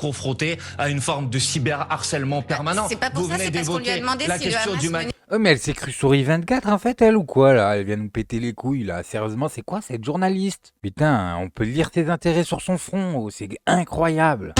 confronté à une forme de cyberharcèlement permanent. C'est pas pour Vous ça, venez c'est parce qu'on lui a d'évoquer demandé la si le question Hamas du menait- Oh, mais elle s'est crue souris 24 en fait, elle ou quoi là? Elle vient nous péter les couilles là. Sérieusement, c'est quoi cette journaliste? Putain, on peut lire ses intérêts sur son front, oh, c'est incroyable.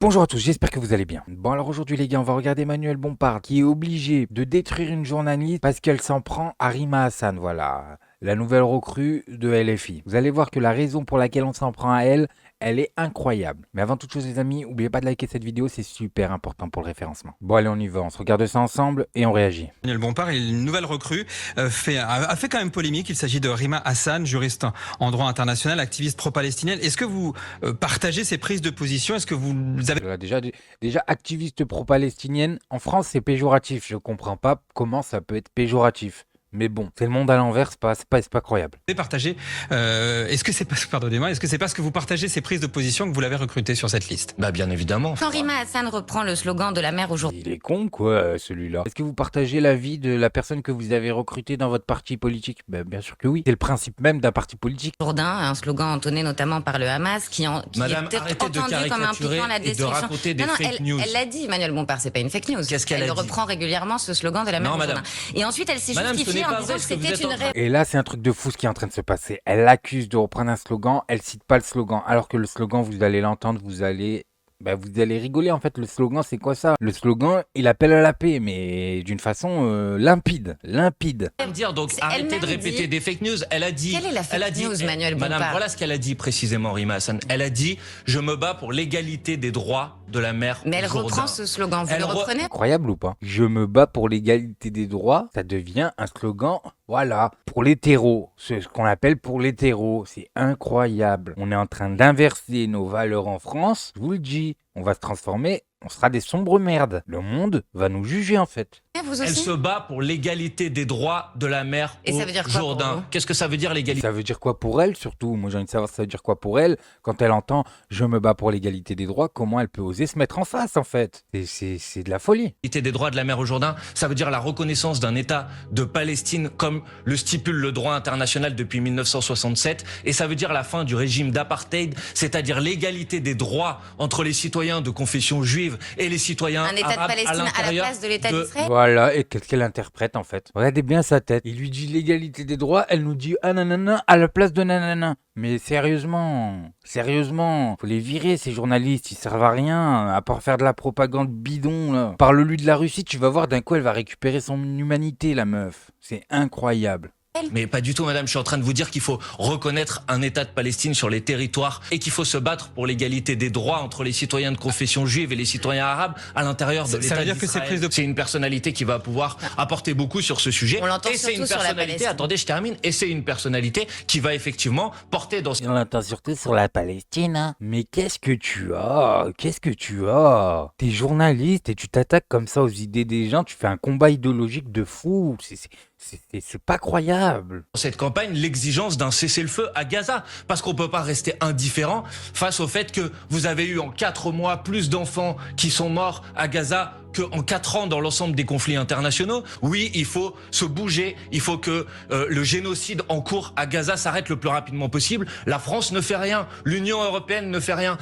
Bonjour à tous, j'espère que vous allez bien. Bon alors aujourd'hui les gars, on va regarder Manuel Bompard qui est obligé de détruire une journaliste parce qu'elle s'en prend à Rima Hassan, voilà. La nouvelle recrue de LFI. Vous allez voir que la raison pour laquelle on s'en prend à elle, elle est incroyable. Mais avant toute chose les amis, n'oubliez pas de liker cette vidéo, c'est super important pour le référencement. Bon allez on y va, on se regarde ça ensemble et on réagit. Manuel Bompard, une nouvelle recrue, a fait quand même polémique. Il s'agit de Rima Hassan, juriste en droit international, activiste pro-palestinienne. Est-ce que vous partagez ces prises de position? Est-ce que vous avez... Voilà, déjà activiste pro-palestinienne, en France c'est péjoratif. Je comprends pas comment ça peut être péjoratif. Mais bon, c'est le monde à l'envers, c'est pas croyable. partagé est-ce que c'est pas, pardonnez-moi, est-ce que c'est parce que vous partagez ces prises de position que vous l'avez recruté sur cette liste? Bah bien évidemment. Quand Rima Hassan reprend le slogan de la mère aujourd'hui, Il est con quoi celui-là. Est-ce que vous partagez l'avis de la personne que vous avez recrutée dans votre parti politique? Ben, bien sûr que oui. C'est le principe même d'un parti politique. Jourdain, un slogan entonné notamment par le Hamas, qui Madame, est peut-être arrêtez de entendu comme caricaturer impliquant la et de destruction. raconter des non, fake news. elle l'a dit, Manuel Bompard, c'est pas une fake news. Qu'est-ce qu'elle a Elle dit reprend régulièrement ce slogan de la mère Non, Jourdain. madame. Et ensuite, elle s'est Madame, ce justifiée n'est en pas disant vrai que ce que vous c'était êtes une en train- Et là, c'est un truc de fou ce qui est en train de se passer. Elle l'accuse de reprendre un slogan, elle cite pas le slogan. Alors que le slogan, vous allez l'entendre, vous allez rigoler en fait. Le slogan, c'est quoi ça? Le slogan, il appelle à la paix, mais d'une façon limpide. Dire donc C'est arrêtez de elle-même répéter dit- des fake news. Elle a dit. Quelle est la fake elle a dit, news, Manuel Madame, Bompard voilà ce qu'elle a dit précisément, Rima Hassan. Elle a dit je me bats pour l'égalité des droits de la mère. Mais elle Jourdain. reprend ce slogan. Vous Elle le re- reprenez? Incroyable ou pas? Je me bats pour l'égalité des droits, ça devient un slogan, voilà, pour l'hétéro. C'est ce qu'on appelle pour l'hétéro. C'est incroyable. On est en train d'inverser nos valeurs en France. Je vous le dis, on va se transformer, on sera des sombres merdes. Le monde va nous juger en fait. Vous Elle aussi? se bat pour l'égalité des droits de la mère Et ça veut dire quoi pour Jourdain. vous Qu'est-ce que ça veut dire l'égalité? Ça veut dire quoi pour elle surtout? Moi j'ai envie de savoir ça veut dire quoi pour elle. Quand elle entend je me bats pour l'égalité des droits, comment elle peut oser se mettre en face en fait? C'est de la folie. Des droits de la mère au Jourdain, ça veut dire la reconnaissance d'un État de Palestine comme le stipule le droit international depuis 1967, et ça veut dire la fin du régime d'apartheid, c'est-à-dire l'égalité des droits entre les citoyens de confession juive et les citoyens Un État de arabes Palestine à la l'intérieur place de l'État d'Israël? Voilà, et qu'est-ce qu'elle interprète en fait? Regardez bien sa tête. Il lui dit l'égalité des droits, elle nous dit ah nanana à la place de nanana. Mais sérieusement, faut les virer ces journalistes, ils servent à rien, à part faire de la propagande bidon là. Parle-lui de la Russie, tu vas voir d'un coup elle va récupérer son humanité la meuf. C'est incroyable. Mais pas du tout, madame. Je suis en train de vous dire qu'il faut reconnaître un État de Palestine sur les territoires et qu'il faut se battre pour l'égalité des droits entre les citoyens de confession juive et les citoyens arabes à l'intérieur de Ça l'État veut dire que ces d'Israël. prises de... C'est une personnalité qui va pouvoir apporter beaucoup sur ce sujet. On l'entend Et c'est surtout une sur la personnalité, Palestine. attendez, je termine, et c'est une personnalité qui va effectivement porter dans On entend surtout sur la Palestine, hein. Mais qu'est-ce que tu as? Qu'est-ce que tu as? T'es journaliste et tu t'attaques comme ça aux idées des gens, tu fais un combat idéologique de fou. C'est pas croyable. cette campagne l'exigence d'un cessez-le-feu à Gaza. Parce qu'on peut pas rester indifférent face au fait que vous avez eu en 4 mois plus d'enfants qui sont morts à Gaza qu'en 4 ans dans l'ensemble des conflits internationaux. Oui, il faut se bouger, il faut que le génocide en cours à Gaza s'arrête le plus rapidement possible. La France ne fait rien, l'Union européenne ne fait rien.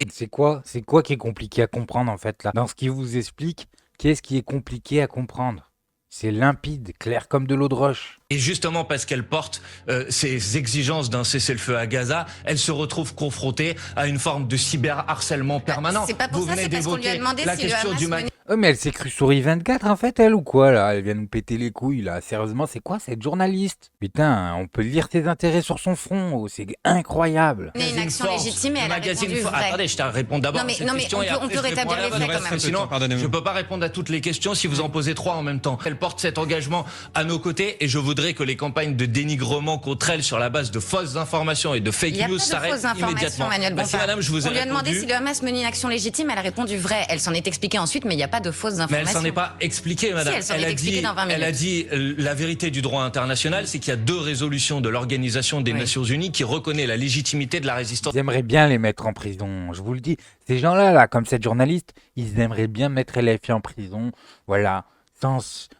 C'est quoi qui est compliqué à comprendre en fait là? Dans ce qu'il vous explique, qu'est-ce qui est compliqué à comprendre? C'est limpide, clair comme de l'eau de roche. Et justement parce qu'elle porte ces exigences d'un cessez-le-feu à Gaza, elle se retrouve confrontée à une forme de cyberharcèlement permanent. C'est pas pour Vous ça, venez c'est parce qu'on lui a d'évoquer demandé la si le question Hamas du menait- Oh mais elle s'est crue souris 24 en fait elle ou quoi là? Elle vient nous péter les couilles là. Sérieusement c'est quoi cette journaliste? Putain, on peut lire ses intérêts sur son front, oh, c'est incroyable. menait une action Force, légitime et elle a magazine répondu Force. vrai. Attendez, je te réponds d'abord Non, mais- à cette non, mais question on et peut- après on peut je réponds rétablir à la les vôtre. faits, quand même. Sinon, Pardonnez-moi. je peux pas répondre à toutes les questions si vous en posez 3 en même temps. Elle porte cet engagement à nos côtés et je voudrais que les campagnes de dénigrement contre elle sur la base de fausses informations et de Il fake n'y a news pas de s'arrêtent fausses informations, immédiatement. Manuel Bah, si Bompard. madame, je vous ai On lui a demandé répondu. si le Hamas menait une action légitime, elle a répondu vrai. Elle s'en est expliquée ensuite, mais il n'y a pas de fausses Mais informations. elle s'en est pas expliquée, madame. elle s'en est a expliquée dit, dans 20 elle a minutes. dit la vérité du droit international, c'est qu'il y a 2 résolutions de l'Organisation des Oui. Nations Unies qui reconnaît la légitimité de la résistance. Ils aimeraient bien les mettre en prison, je vous le dis. Ces gens-là, là, comme cette journaliste, ils aimeraient bien mettre LFI en prison, voilà,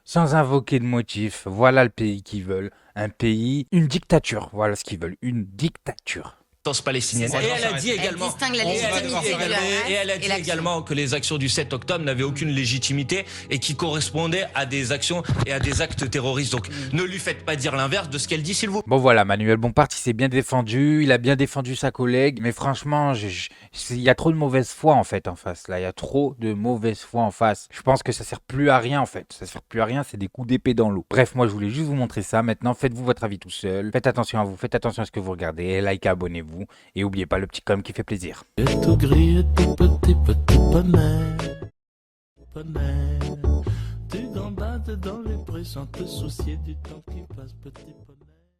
sans invoquer de motif. Voilà le pays qu'ils veulent. Un pays, une dictature. Voilà ce qu'ils veulent, une dictature. palestinienne. C'est Et ça, elle a dit Elle également, distingue la On va légitimité devoir de s'arrêter. la et elle a et dit l'action. également que les actions du 7 octobre n'avaient aucune légitimité et qui correspondaient à des actions et à des actes terroristes. Donc ne lui faites pas dire l'inverse de ce qu'elle dit, s'il vous plaît. Bon voilà, Manuel Bompard, il s'est bien défendu, il a bien défendu sa collègue, mais franchement, il y a trop de mauvaise foi en fait en face. Là, il y a trop de mauvaise foi en face. Je pense que ça sert plus à rien en fait. Ça sert plus à rien, c'est des coups d'épée dans l'eau. Bref, moi je voulais juste vous montrer ça. Maintenant, faites-vous votre avis tout seul. Faites attention à vous, faites attention à ce que vous regardez, likez, abonnez-vous et n'oubliez pas le petit com qui fait plaisir. Et tout gris et tout petit poney. Tu gambades dans les prés sans te soucier du temps qui passe, petit poney.